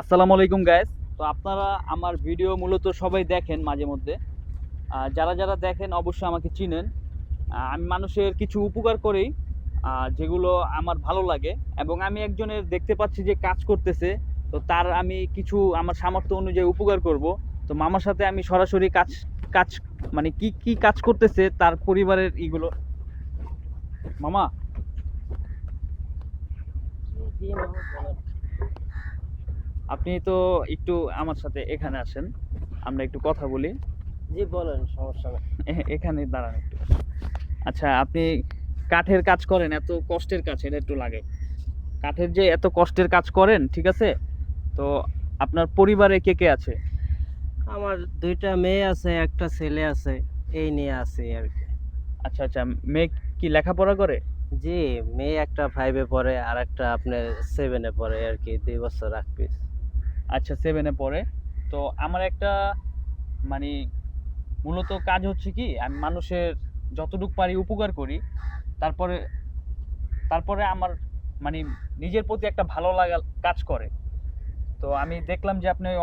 আসসালামু আলাইকুম গাইস। তো আপনারা আমার ভিডিও মূলত সবাই দেখেন মাঝে মধ্যে। যারা যারা দেখেন অবশ্যই আমাকে চিনেন। আমি মানুষের কিছু উপকার করি, যেগুলো আমার ভালো লাগে, এবং আমি একজনের দেখতে পাচ্ছি যে কাজ করতেছে। তো তার আমি কিছু আমার সামর্থ্য অনুযায়ী উপকার করব। তো মামার সাথে আমি সরাসরি কাজ কাজ মানে কি কি কাজ করতেছে তার পরিবারের ইগুলো। মামা, জি মামা বলেন। আপনি তো একটু আমার সাথে এখানে আসেন, আমরা একটু কথা বলি। জি বলেন, সমস্যা নেই। এখানে দাঁড়ান একটু। আচ্ছা, আপনি কাঠের কাজ করেন, এত কষ্টের কাজ, এটা একটু লাগে। কাঠের যে এত কষ্টের কাজ করেন, ঠিক আছে? তো আপনার পরিবারে কে কে আছে? আমার ২টা মেয়ে আছে, একটা ছেলে আছে। এই নিয়ে আছি আরকি। আচ্ছা আচ্ছা, মেয়ে কি লেখাপড়া করে? জি, মেয়ে একটা 5 এ পড়ে, আরেকটা আপনার 7 এ পড়ে আরকি, ২ বছর আগ পিছ। আচ্ছা, 7-এ পড়ে। তো আমার একটা মানে মূলত কাজ হচ্ছে কি, আমি মানুষের যতটুকু পারি উপকার করি। তারপরে তারপরে আমার মানে নিজের প্রতি একটা ভালো লাগা কাজ করে। তো আমি দেখলাম যে আপনি